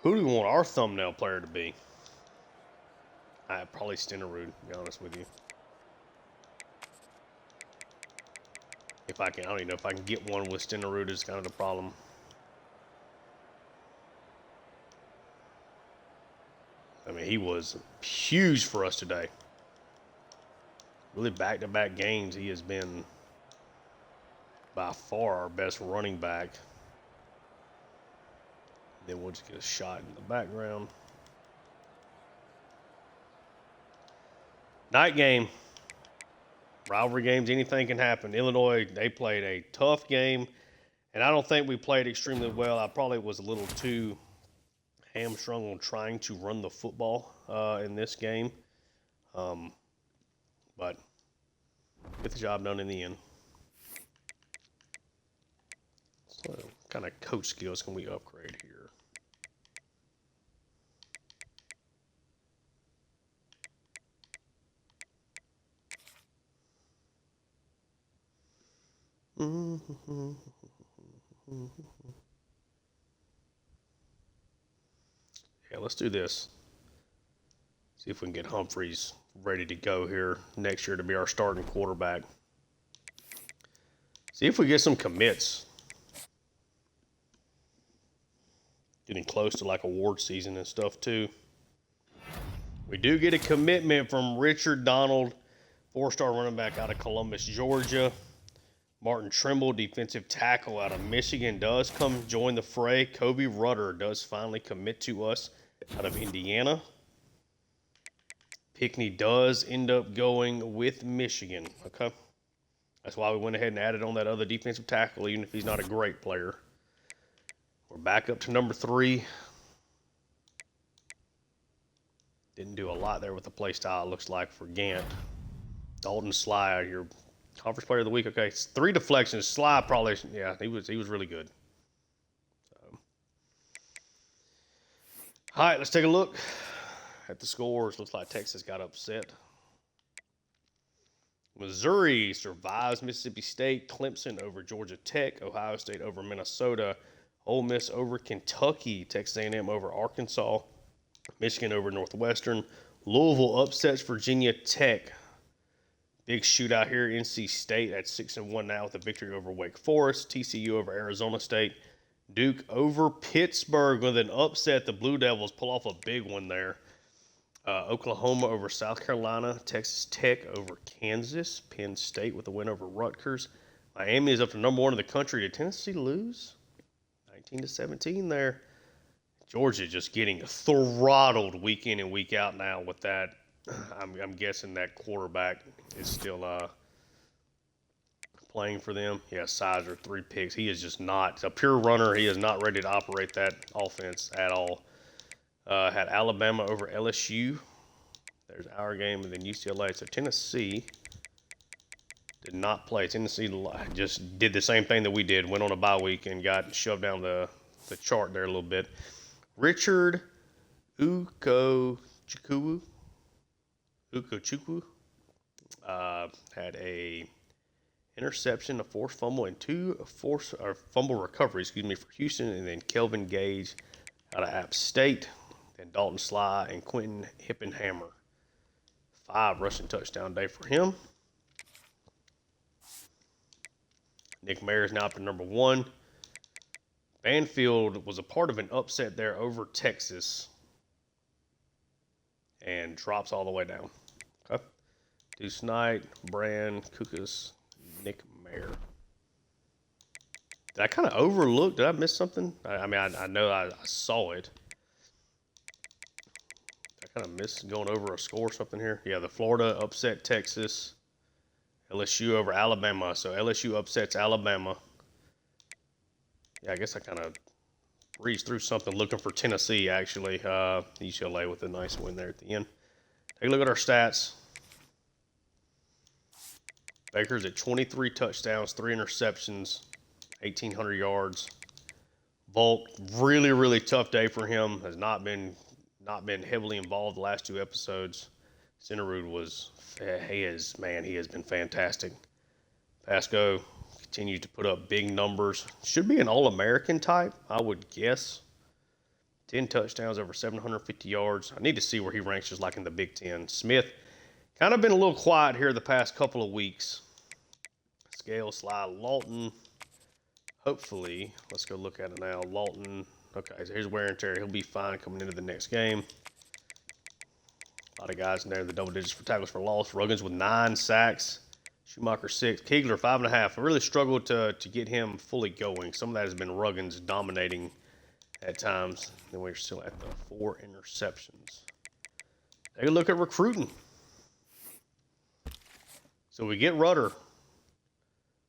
Who do we want our thumbnail player to be? Probably Stenerud, to be honest with you. I don't even know if I can get one with Stenerud is kind of the problem. I mean, he was huge for us today. Really back-to-back games, he has been by far our best running back. Then we'll just get a shot in the background. Night game. Rivalry games, anything can happen. Illinois, they played a tough game, and I don't think we played extremely well. I probably was a little too hamstrung on trying to run the football in this game. But get the job done in the end. So, what kind of coach skills can we upgrade here? Yeah, let's do this. See if we can get Humphreys ready to go here next year to be our starting quarterback. See if we get some commits. Getting close to like award season and stuff too. We do get a commitment from Richard Donald, 4-star running back out of Columbus, Georgia. Martin Trimble, defensive tackle out of Michigan, does come join the fray. Kobe Rutter does finally commit to us out of Indiana. Pickney does end up going with Michigan. Okay. That's why we went ahead and added on that other defensive tackle, even if he's not a great player. We're back up to number 3. Didn't do a lot there with the play style, it looks like, for Gant. Dalton Sly, your conference player of the week. Okay, it's 3 deflections. Sly probably, yeah, he was really good. So. All right, let's take a look at the scores. Looks like Texas got upset. Missouri survives Mississippi State. Clemson over Georgia Tech. Ohio State over Minnesota. Ole Miss over Kentucky. Texas A&M over Arkansas. Michigan over Northwestern. Louisville upsets Virginia Tech. Big shootout here. NC State at 6-1 now with a victory over Wake Forest. TCU over Arizona State. Duke over Pittsburgh with an upset. The Blue Devils pull off a big one there. Oklahoma over South Carolina. Texas Tech over Kansas. Penn State with a win over Rutgers. Miami is up to number 1 in the country. Did Tennessee lose? 19-17 there. Georgia just getting throttled week in and week out now with that. I'm guessing that quarterback is still playing for them. Yeah, Sizer, 3 picks. He is just not a pure runner. He is not ready to operate that offense at all. Had Alabama over LSU. There's our game, and then UCLA. So Tennessee did not play. Tennessee just did the same thing that we did. Went on a bye week and got shoved down the chart there a little bit. Richard Ugochukwu had a interception, a forced fumble, and 2 fumble recoveries, for Houston, and then Kelvin Gage out of App State, then Dalton Sly and Quentin Hippenhammer. 5 rushing touchdown day for him. Nick Mayer is now up to number 1. Banfield was a part of an upset there over Texas and drops all the way down. Okay. Deuce Knight, Brand, Kukas, Nick Mayer. Did I kind of overlook? Did I miss something? I know I saw it. Did I kind of miss going over a score or something here? Yeah, the Florida upset Texas. LSU over Alabama. So LSU upsets Alabama. Yeah, I guess I kind of breezed through something looking for Tennessee, actually. UCLA with a nice win there at the end. Take a look at our stats. Baker's at 23 touchdowns, 3 interceptions, 1,800 yards. Volk, really, really tough day for him. Has not been heavily involved the last 2 episodes. Centerud he has been fantastic. Pasco continues to put up big numbers. Should be an All-American type, I would guess. 10 touchdowns, over 750 yards. I need to see where he ranks just like in the Big Ten. Smith, kind of been a little quiet here the past couple of weeks. Scale, Sly, Lawton. Hopefully, let's go look at it now. Lawton, okay, so here's wear and tear. He'll be fine coming into the next game. lot of guys in there, the double digits for tackles for loss. Ruggins with 9 sacks. Schumacher 6. Kegler 5.5. I really struggled to get him fully going. Some of that has been Ruggins dominating at times. Then we're still at the 4 interceptions. Take a look at recruiting. So we get Rudder.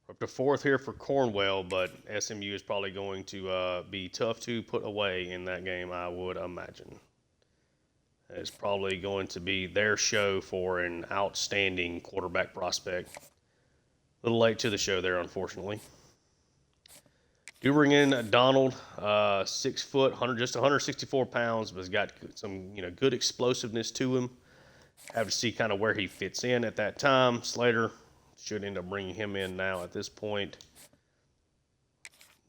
We're up to 4th here for Cornwell, but SMU is probably going to be tough to put away in that game, I would imagine. It's probably going to be their show for an outstanding quarterback prospect. A little late to the show there, unfortunately. Do bring in Donald, 6 foot, just 164 pounds, but has got some good explosiveness to him. Have to see kind of where he fits in at that time. Slater should end up bringing him in now at this point.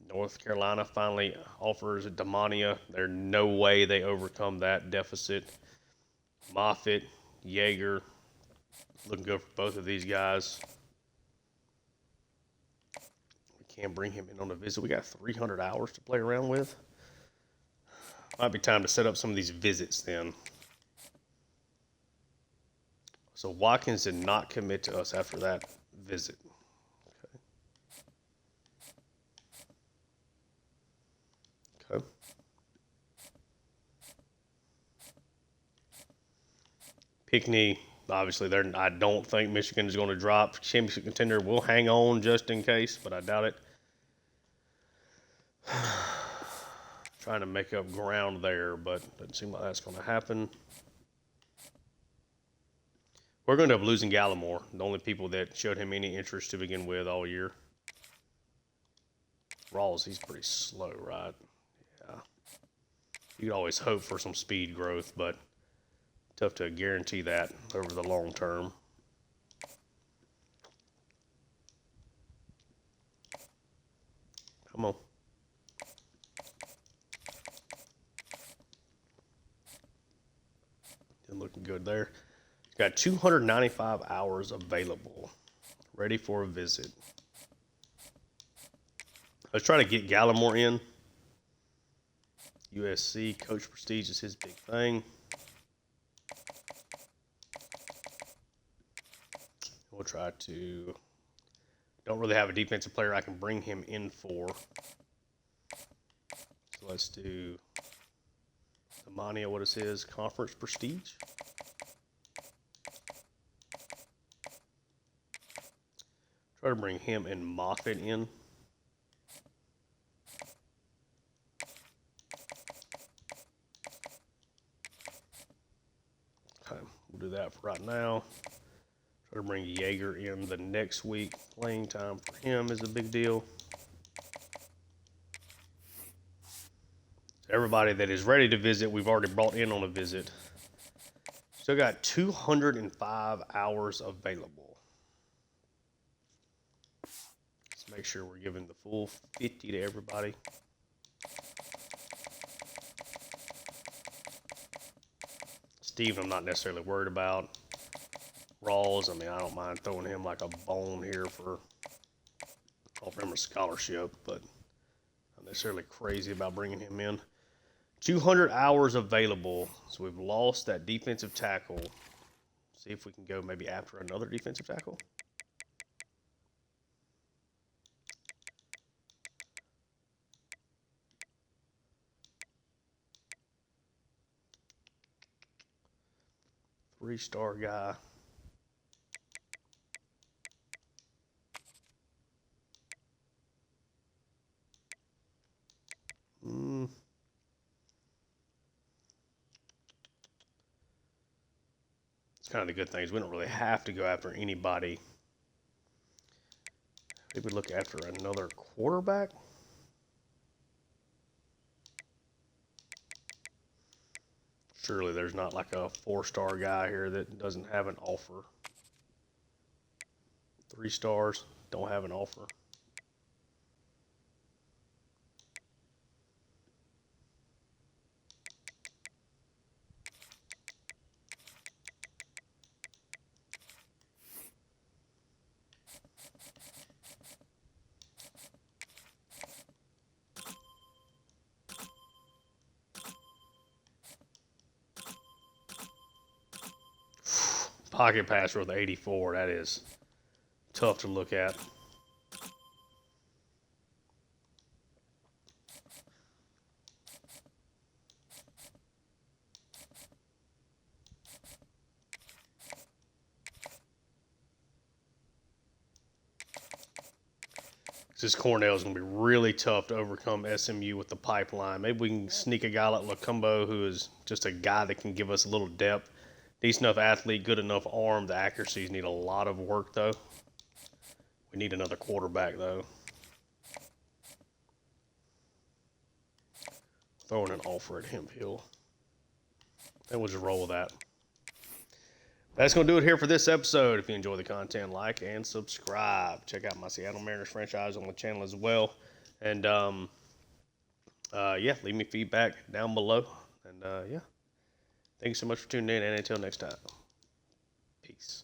North Carolina finally offers Demonia. There's no way they overcome that deficit. Moffitt, Yeager, looking good for both of these guys. We can't bring him in on a visit. We got 300 hours to play around with. Might be time to set up some of these visits then. So Watkins did not commit to us after that visit. Okay. Pinckney, obviously, I don't think Michigan is going to drop. Championship contender will hang on just in case, but I doubt it. Trying to make up ground there, but doesn't seem like that's going to happen. We're going to end up losing Gallimore, the only people that showed him any interest to begin with all year. Rawls, he's pretty slow, right? Yeah. You could always hope for some speed growth, but tough to guarantee that over the long term. Come on. Looking good there. Got 295 hours available. Ready for a visit. Let's try to get Gallimore in. USC, Coach Prestige is his big thing. We'll try to... Don't really have a defensive player I can bring him in for. So let's do... Amania, what is his? Conference Prestige? Try to bring him and Moffitt in. Okay, we'll do that for right now. Try to bring Yeager in the next week. Playing time for him is a big deal. Everybody that is ready to visit, we've already brought in on a visit. Still got 205 hours available. Let's make sure we're giving the full 50 to everybody. Steve, I'm not necessarily worried about. Rawls, I mean, I don't mind throwing him like a bone here for offering him a scholarship, but I'm not necessarily crazy about bringing him in. 200 hours available, so we've lost that defensive tackle. See if we can go maybe after another defensive tackle. Three-star guy. It's kind of the good thing is we don't really have to go after anybody. Maybe look after another quarterback. Surely there's not like a 4-star guy here that doesn't have an offer. 3 stars, don't have an offer. pocket passer with 84. That is tough to look at. This Cornell is going to be really tough to overcome SMU with the pipeline. Maybe we can sneak a guy like Lacumbo, who is just a guy that can give us a little depth. Decent enough athlete, good enough arm. The accuracies need a lot of work, though. We need another quarterback, though. Throwing an offer at Hemphill. And we'll just roll with that. That's going to do it here for this episode. If you enjoy the content, like and subscribe. Check out my Seattle Mariners franchise on the channel as well. And, yeah, leave me feedback down below. And, yeah, thank you so much for tuning in. And until next time, peace.